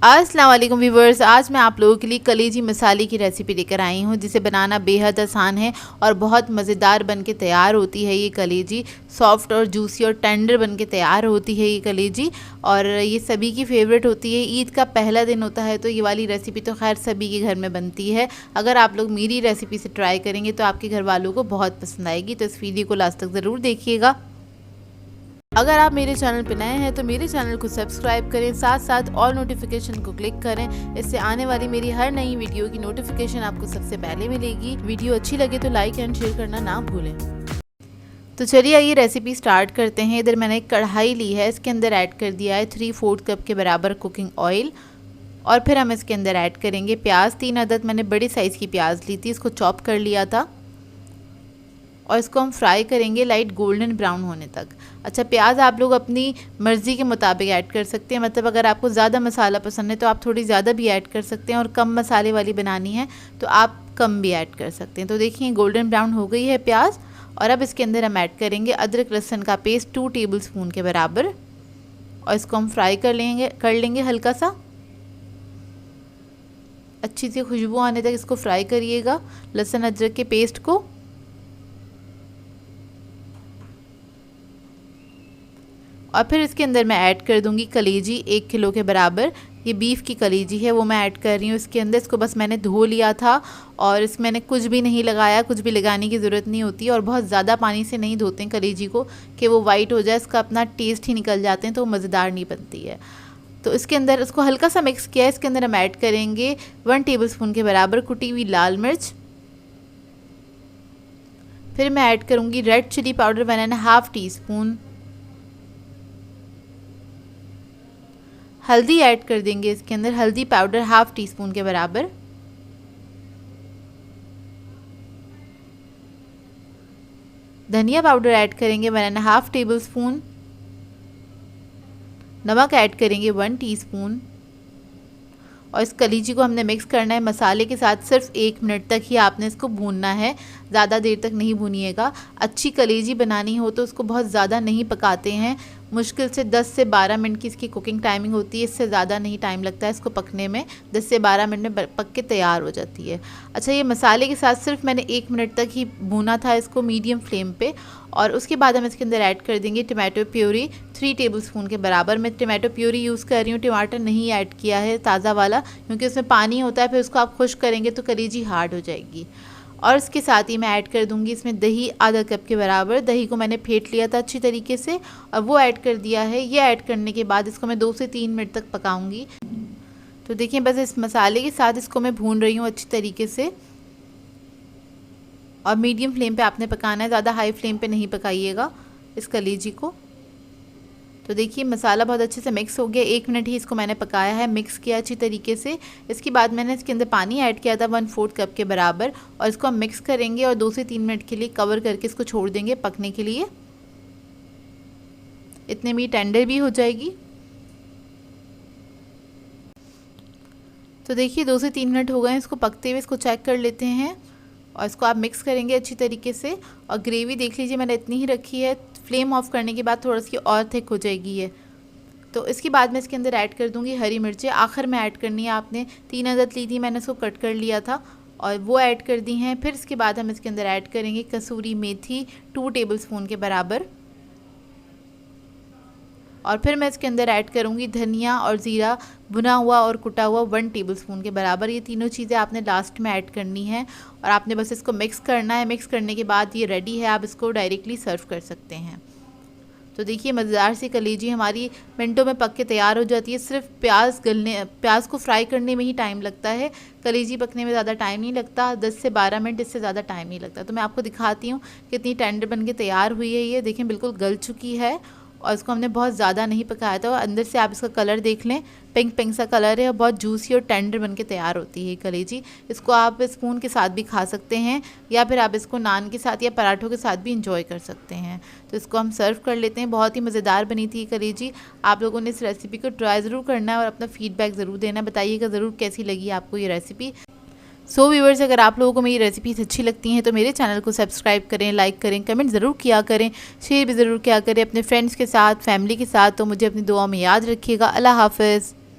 अस्सलाम वालेकुम व्यूवर्स, आज मैं आप लोगों के लिए कलेजी मसाले की रेसिपी लेकर आई हूँ जिसे बनाना बेहद आसान है और बहुत मज़ेदार बनके तैयार होती है। ये कलेजी सॉफ्ट और जूसी और टेंडर बनके तैयार होती है ये कलेजी, और ये सभी की फेवरेट होती है। ईद का पहला दिन होता है तो ये वाली रेसिपी तो खैर सभी के घर में बनती है। अगर आप लोग मेरी रेसिपी से ट्राई करेंगे तो आपके घर वालों को बहुत पसंद आएगी, तो इस वीडियो को लास्ट तक ज़रूर देखिएगा। अगर आप मेरे चैनल पर नए हैं तो मेरे चैनल को सब्सक्राइब करें, साथ साथ ऑल नोटिफिकेशन को क्लिक करें। इससे आने वाली मेरी हर नई वीडियो की नोटिफिकेशन आपको सबसे पहले मिलेगी। वीडियो अच्छी लगे तो लाइक एंड शेयर करना ना भूलें। तो चलिए आइए रेसिपी स्टार्ट करते हैं। इधर मैंने एक कढ़ाई ली है, इसके अंदर ऐड कर दिया है 3/4 कप के बराबर कुकिंग ऑयल, और फिर हम इसके अंदर ऐड करेंगे प्याज। 3 अदद मैंने बड़ी साइज़ की प्याज ली थी, इसको चॉप कर लिया था और इसको हम फ्राई करेंगे लाइट गोल्डन ब्राउन होने तक। अच्छा, प्याज आप लोग अपनी मर्ज़ी के मुताबिक ऐड कर सकते हैं, मतलब अगर आपको ज़्यादा मसाला पसंद है तो आप थोड़ी ज़्यादा भी ऐड कर सकते हैं, और कम मसाले वाली बनानी है तो आप कम भी ऐड कर सकते हैं। तो देखिए गोल्डन ब्राउन हो गई है प्याज, और अब इसके अंदर हम ऐड करेंगे अदरक लहसुन का पेस्ट 2 टेबलस्पून के बराबर, और इसको हम फ्राई कर लेंगे हल्का सा। अच्छी सी खुशबू आने तक इसको फ्राई करिएगा, लहसुन अदरक के पेस्ट को। और फिर इसके अंदर मैं ऐड कर दूंगी कलेजी 1 किलो के बराबर। ये बीफ की कलेजी है, वो मैं ऐड कर रही हूँ इसके अंदर। इसको बस मैंने धो लिया था और इसमें मैंने कुछ भी नहीं लगाया, कुछ भी लगाने की ज़रूरत नहीं होती। और बहुत ज़्यादा पानी से नहीं धोते हैं कलेजी को कि वो वाइट हो जाए, इसका अपना टेस्ट ही निकल जाते हैं तो वो मज़ेदार नहीं बनती है। तो इसके अंदर इसको हल्का सा मिक्स किया है। इसके अंदर हम ऐड करेंगे 1 टेबलस्पून के बराबर कुटी हुई लाल मिर्च। फिर मैं ऐड करूँगी रेड चिली पाउडर 1.5 टीस्पून। हल्दी ऐड कर देंगे इसके अंदर, हल्दी पाउडर 1/2 टीस्पून के बराबर। धनिया पाउडर ऐड करेंगे 1.5 टेबलस्पून। नमक ऐड करेंगे 1 टीस्पून। और इस कलेजी को हमने मिक्स करना है मसाले के साथ। सिर्फ 1 मिनट तक ही आपने इसको भूनना है, ज़्यादा देर तक नहीं भूनिएगा। अच्छी कलेजी बनानी हो तो उसको बहुत ज़्यादा नहीं पकाते हैं, मुश्किल से 10 से 12 मिनट की इसकी कुकिंग टाइमिंग होती है, इससे ज़्यादा नहीं टाइम लगता है इसको पकने में। 10 से 12 मिनट में पक के तैयार हो जाती है। अच्छा, ये मसाले के साथ सिर्फ मैंने 1 मिनट तक ही भूना था इसको मीडियम फ्लेम पे। और उसके बाद हम इसके अंदर ऐड कर देंगे टमाटो प्यूरी 3 टेबलस्पून के बराबर। मैं टमाटो प्यूरी यूज़ कर रही हूँ, टमाटर नहीं ऐड किया है ताज़ा वाला, क्योंकि उसमें पानी होता है, फिर उसको आप खुश करेंगे तो कलेजी हार्ड हो जाएगी। और इसके साथ ही मैं ऐड कर दूंगी इसमें दही आधा कप के बराबर। दही को मैंने फेंट लिया था अच्छी तरीके से और वो ऐड कर दिया है। ये ऐड करने के बाद इसको मैं 2 से 3 मिनट तक पकाऊंगी। तो देखिए बस इस मसाले के साथ इसको मैं भून रही हूँ अच्छी तरीके से, और मीडियम फ्लेम पे आपने पकाना है, ज़्यादा हाई फ्लेम पे नहीं पकाइएगा इस कलेजी को। तो देखिए मसाला बहुत अच्छे से मिक्स हो गया। 1 मिनट ही इसको मैंने पकाया है, मिक्स किया अच्छी तरीके से। इसके बाद मैंने इसके अंदर पानी ऐड किया था 1/4 कप के बराबर, और इसको हम मिक्स करेंगे और 2 से 3 मिनट के लिए कवर करके इसको छोड़ देंगे पकने के लिए। इतने में टेंडर भी हो जाएगी। तो देखिए 2 से 3 मिनट हो गए इसको पकते हुए, इसको चेक कर लेते हैं और इसको आप मिक्स करेंगे अच्छी तरीके से। और ग्रेवी देख लीजिए मैंने इतनी ही रखी है, फ्लेम ऑफ करने के बाद थोड़ा सी और थिक हो जाएगी ये। तो इसके बाद मैं इसके अंदर ऐड कर दूंगी हरी मिर्चें। आखिर में ऐड करनी है आपने, 3 अदद ली थी मैंने, उसको कट कर लिया था और वो ऐड कर दी हैं। फिर इसके बाद हम इसके अंदर ऐड करेंगे कसूरी मेथी 2 टेबलस्पून के बराबर, और फिर मैं इसके अंदर ऐड करूँगी धनिया और ज़ीरा भुना हुआ और कुटा हुआ 1 टेबलस्पून के बराबर। ये तीनों चीज़ें आपने लास्ट में ऐड करनी है और आपने बस इसको मिक्स करना है। मिक्स करने के बाद ये रेडी है, आप इसको डायरेक्टली सर्व कर सकते हैं। तो देखिए मज़ेदार सी कलेजी हमारी मिनटों में पक के तैयार हो जाती है। सिर्फ प्याज को फ्राई करने में ही टाइम लगता है, कलेजी पकने में ज़्यादा टाइम नहीं लगता। 10 से 12 मिनट, इससे ज़्यादा टाइम नहीं लगता। तो मैं आपको दिखाती हूँ कितनी टेंडर बन के तैयार हुई है ये। देखें बिल्कुल गल चुकी है, और इसको हमने बहुत ज़्यादा नहीं पकाया था। और अंदर से आप इसका कलर देख लें, पिंक पिंक सा कलर है और बहुत जूसी और टेंडर बन के तैयार होती है कलेजी। इसको आप स्पून के साथ भी खा सकते हैं, या फिर आप इसको नान के साथ या पराठों के साथ भी इंजॉय कर सकते हैं। तो इसको हम सर्व कर लेते हैं। बहुत ही मज़ेदार बनी थी कलेजी। आप लोगों ने इस रेसिपी को ट्राई ज़रूर करना है और अपना फीडबैक ज़रूर देना, बताइएगा ज़रूर कैसी लगी आपको ये रेसिपी। सो व्यूवर्स, अगर आप लोगों को मेरी रेसिपीज़ अच्छी लगती हैं तो मेरे चैनल को सब्सक्राइब करें, लाइक करें, कमेंट ज़रूर किया करें, शेयर भी ज़रूर किया करें अपने फ्रेंड्स के साथ, फैमिली के साथ। तो मुझे अपनी दुआ में याद रखिएगा। अल्लाह हाफ़िज़।